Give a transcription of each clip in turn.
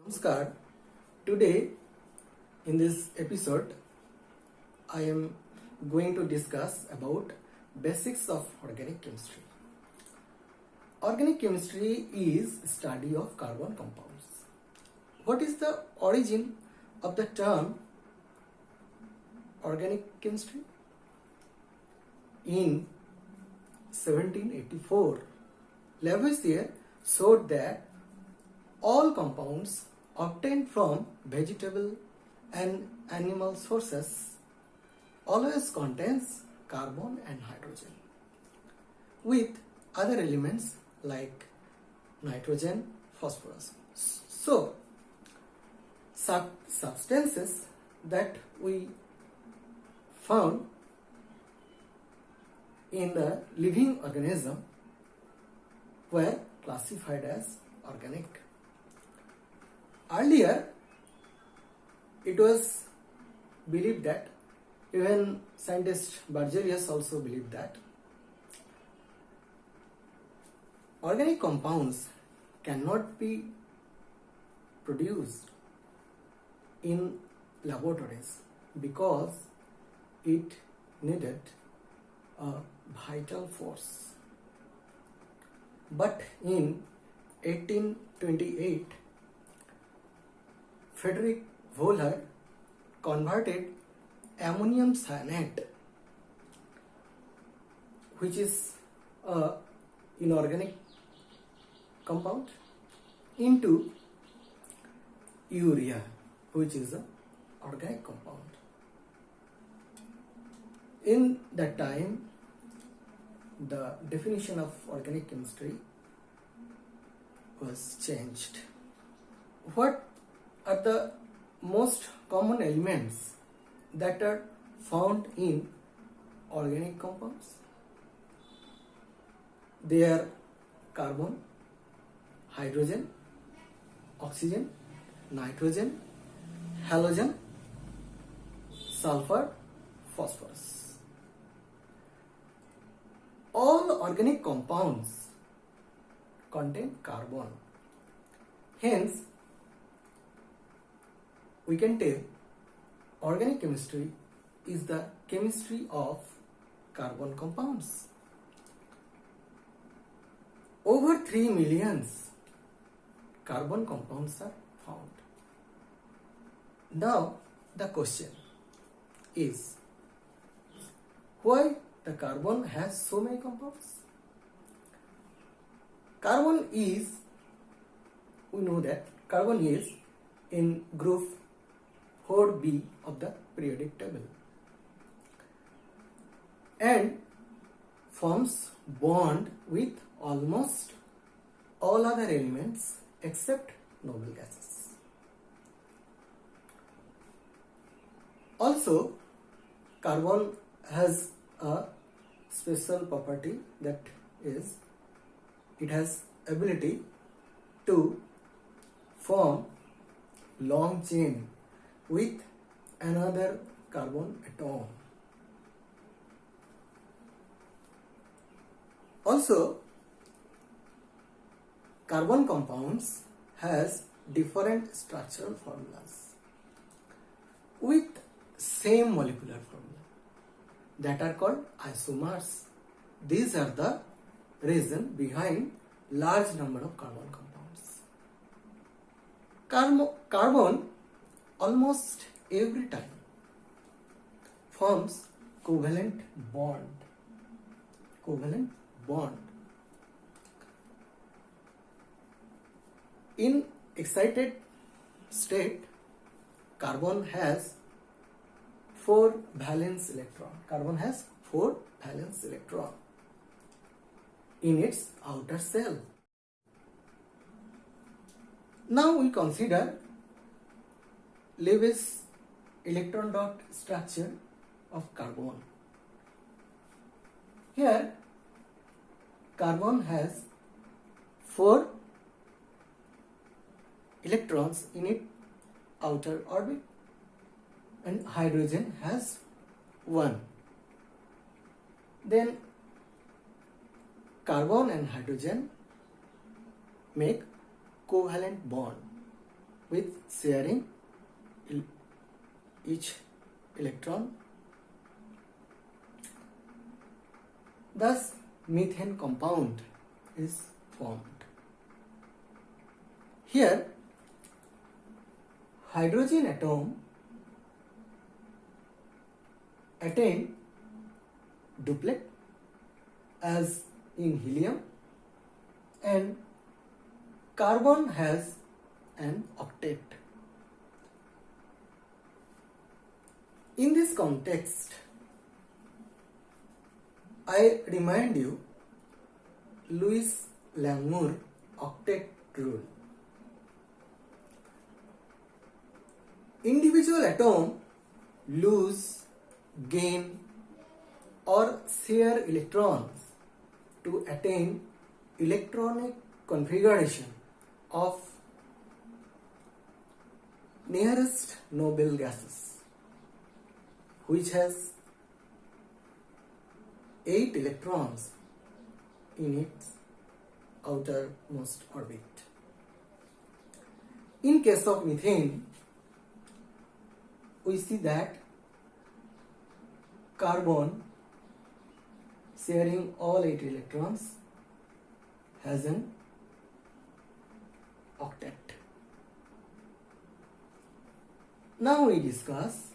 Namaskar. Today in this episode I am going to discuss about basics of organic chemistry. Organic chemistry is study of carbon compounds. What is the origin of the term organic chemistry? In 1784, Lavoisier showed that all compounds obtained from vegetable and animal sources always contains carbon and hydrogen with other elements like nitrogen, phosphorus. So, substances that we found in the living organism were classified as organic. Earlier, it was believed that, even scientist Berzelius also believed that, organic compounds cannot be produced in laboratories because it needed a vital force. But in 1828, Frederick Wohler converted ammonium cyanate, which is an inorganic compound, into urea, which is an organic compound. In that time, the definition of organic chemistry was changed. What are the most common elements that are found in organic compounds? They are carbon, hydrogen, oxygen, nitrogen, halogen, sulfur, phosphorus. All organic compounds contain carbon. Hence, we can tell organic chemistry is the chemistry of carbon compounds. Over 3 million carbon compounds are found. Now the question is, why the carbon has so many compounds? We know that carbon is in group 4b of the periodic table and forms bond with almost all other elements except noble gases. Also, carbon has a special property, that is, it has ability to form long chain with another carbon atom. Also, carbon compounds has different structural formulas with same molecular formula that are called isomers. These are the reason behind large number of carbon compounds. Carbon almost every time forms covalent bond. In excited state, carbon has 4 valence electron in its outer shell. Now we consider Lewis electron dot structure of carbon. Here, carbon has 4 electrons in its outer orbit and hydrogen has 1. Then carbon and hydrogen make covalent bond with sharing each electron. Thus, methane compound is formed. Here, hydrogen atom attain duplet as in helium, and carbon has an octet. In this context, I remind you Louis Langmuir octet rule. Individual atom lose, gain or share electrons to attain electronic configuration of nearest noble gases, which has 8 electrons in its outermost orbit. In case of methane, we see that carbon sharing all 8 electrons has an octet. Now we discuss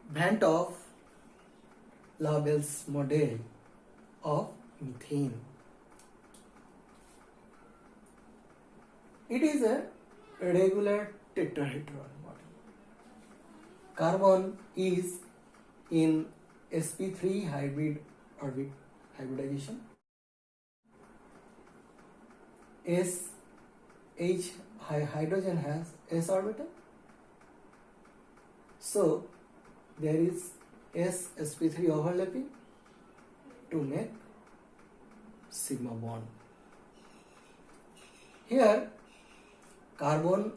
Van 't Hoff-Label's model of methane. It is a regular tetrahedron model. Carbon is in sp3 hybridization. Hydrogen has s orbital. So there is sp3 overlapping to make sigma bond. Here carbon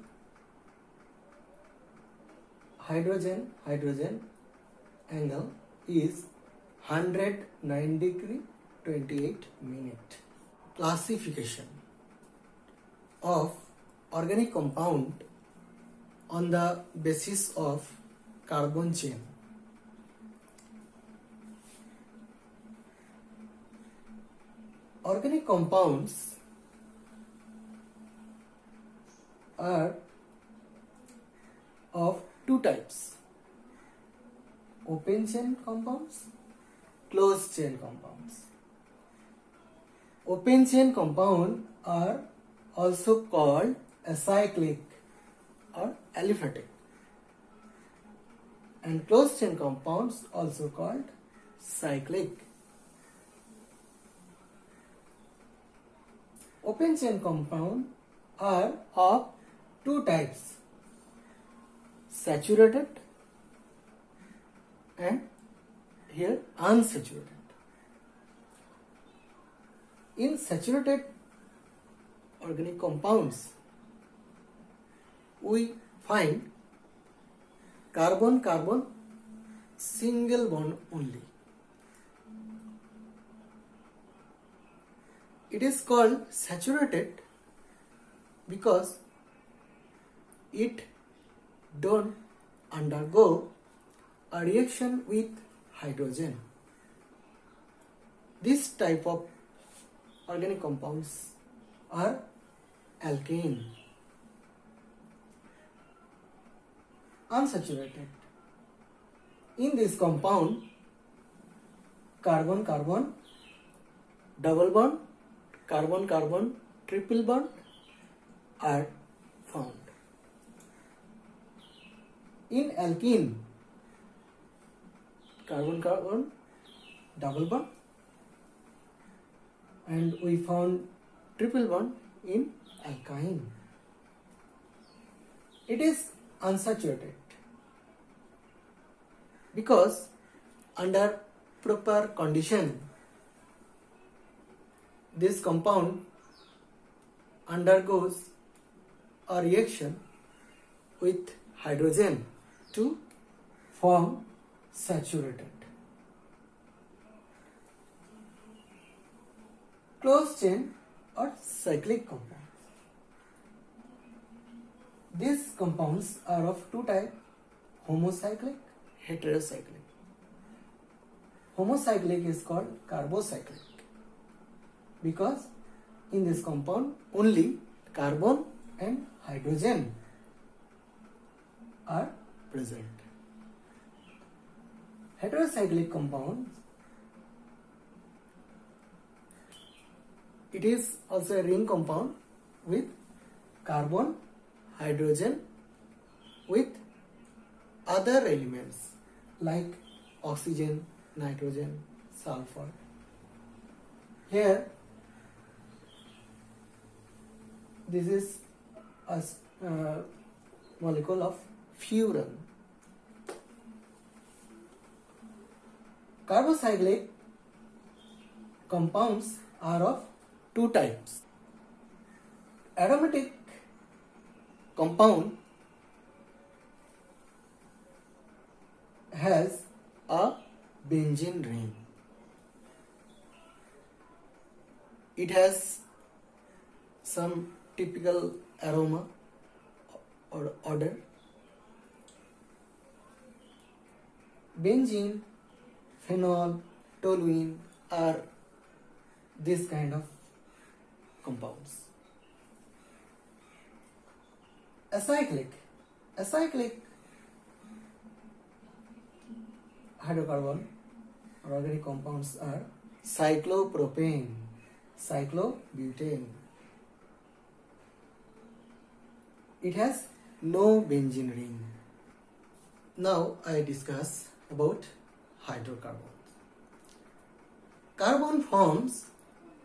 hydrogen angle is 109 degree 28 minute. Classification of organic compound on the basis of carbon chain. Organic compounds are of two types: open chain compounds, closed chain compounds. Open chain compounds are also called acyclic or aliphatic, and closed chain compounds also called cyclic. Open chain compounds are of two types: saturated and here unsaturated. In saturated organic compounds, we find carbon-carbon single bond only. It is called saturated because it don't undergo a reaction with hydrogen. This type of organic compounds are alkane. Unsaturated. In this compound, carbon-carbon double bond, carbon-carbon triple bond are found. In alkene, carbon-carbon double bond, and we found triple bond in alkyne. It is unsaturated because under proper condition this compound undergoes a reaction with hydrogen to form saturated. Closed chain or cyclic compounds. These compounds are of two types, homocyclic, heterocyclic. Homocyclic is called carbocyclic because in this compound only carbon and hydrogen are present. Heterocyclic compounds, it is also a ring compound with carbon, hydrogen with other elements like oxygen, nitrogen, sulfur. Here this is a molecule of furan. Carbocyclic compounds are of two types. Aromatic compound has a benzene ring. It has some typical aroma or odor. Benzene, phenol, toluene are this kind of compounds. Acyclic hydrocarbon or organic compounds are cyclopropane, cyclobutane. It has no benzene ring. Now I discuss about hydrocarbons. Carbon forms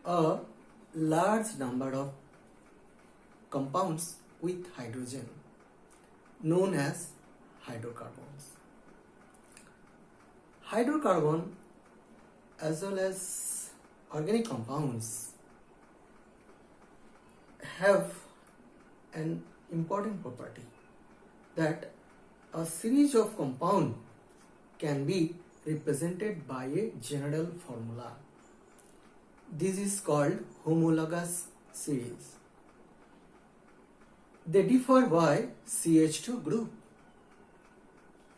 a large number of compounds with hydrogen known as hydrocarbons. Hydrocarbon as well as organic compounds have an important property that a series of compounds can be represented by a general formula. This is called homologous series. They differ by CH2 group.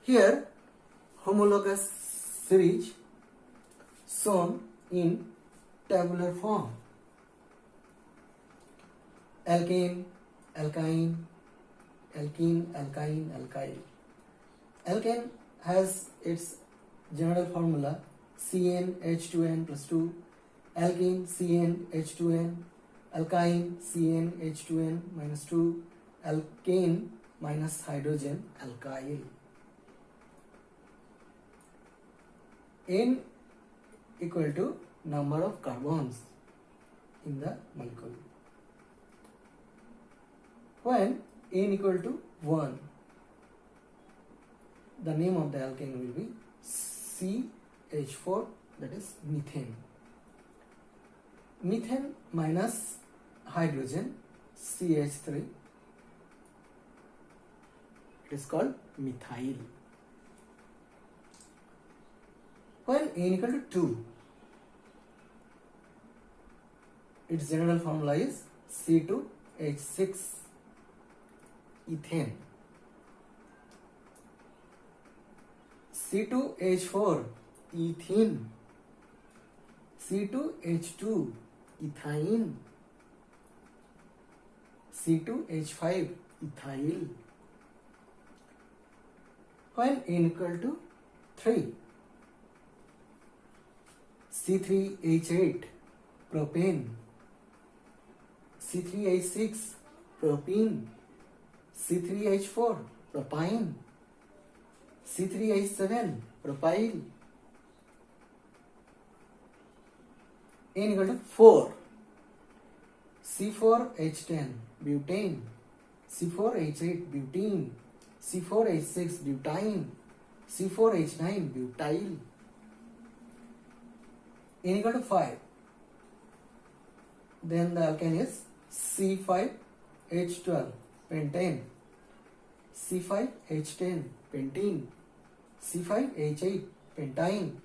Here, homologous series shown in tabular form. Alkane, alkyne, alkene, alkyne, alkyl. Alkane has its general formula CnH2n plus 2, alkene CnH2n, alkyne CnH2n minus 2, alkane minus hydrogen, alkyl. N equal to number of carbons in the molecule. When N equal to 1, the name of the alkane will be CH4, that is methane. Methane minus hydrogen CH3, it is called methyl. When N equal to 2, its general formula is C2H6 ethane. C2H4 ethene, C2H2 ethine, C2H5 ethyl. When N equal to 3, C3H8 propane, C3H6 propene, C3H4 propyne, C3H7 propyl. N equal to 4, C4H10 butane, C4H8 butene, C4H6 butine, C4H9 butyl. N equal to 5, then the alkane is C5H12 pentane, C5H10 pentene, C5H8 pentyne,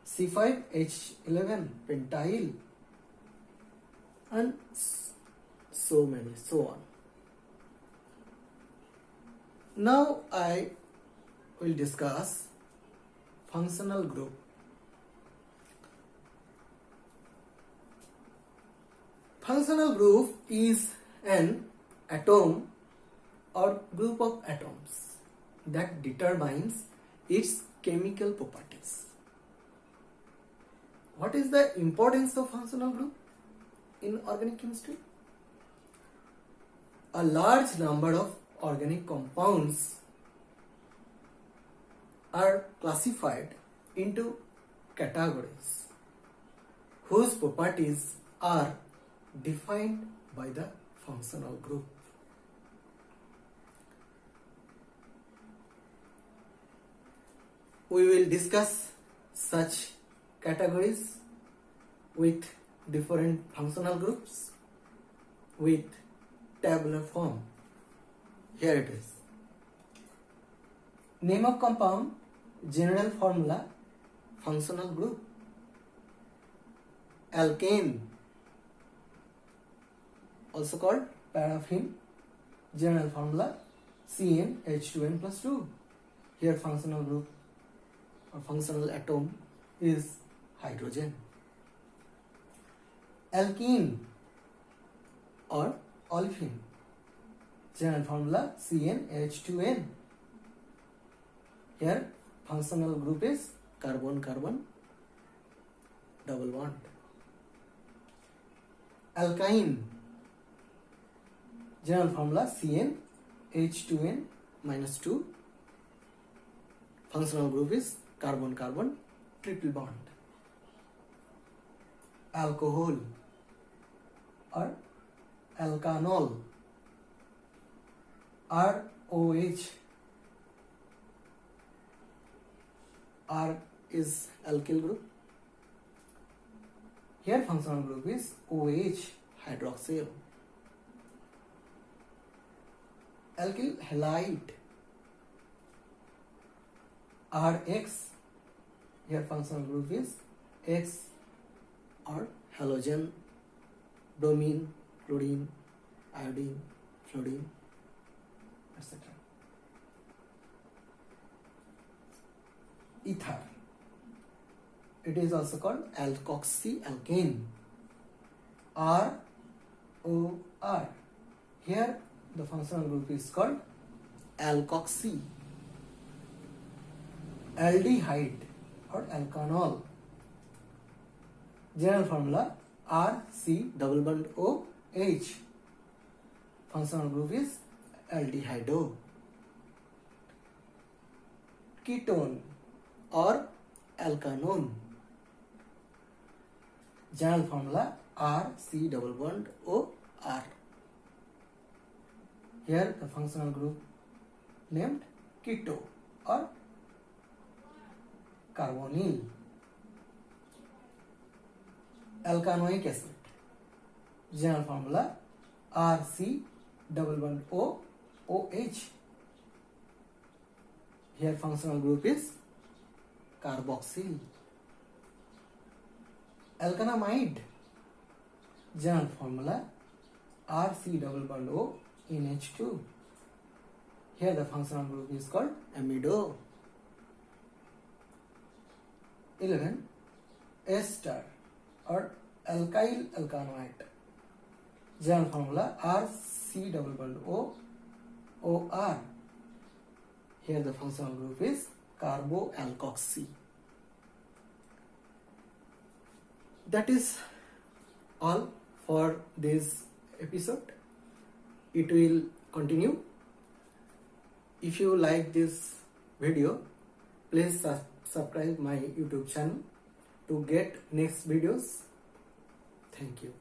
C5H11 pentyl, and so on. Now I will discuss functional group. Functional group is an atom or group of atoms that determines its chemical properties. What is the importance of functional group in organic chemistry? A large number of organic compounds are classified into categories whose properties are defined by the functional group. We will discuss such categories with different functional groups with tabular form. Here it is. Name of compound, general formula, functional group. Alkane, also called paraffin, general formula CnH2n plus 2. Here functional group or functional atom is hydrogen. Alkene or olefin, general formula CnH2n. Here functional group is carbon-carbon double bond. Alkyne, general formula CnH2n minus 2. Functional group is carbon-carbon triple bond. Alcohol or alkanol, ROH. R is alkyl group. Here functional group is OH, hydroxyl. Alkyl halide, RX. Here functional group is X or halogen, bromine, chlorine, iodine, fluorine, etc. Ether. It is also called alkoxyalkane, ROR. Here the functional group is called alkoxy. Aldehyde or alkanol, general formula RC double bond OH. Functional group is aldehydo. Ketone or alkanone, general formula RC double bond OR. Here the functional group named keto or carbonyl. Alkanoic acid, general formula RC double bond OH. Here functional group is carboxyl. Alkanamide, general formula RC double bond O NH2. Here the functional group is called amido. 11. Ester or alkyl alkanoate, general formula RC double bond O OR. Here the functional group is carboalkoxy. That is all for this episode. It will continue. If you like this video, please subscribe my YouTube channel to get next videos. Thank you.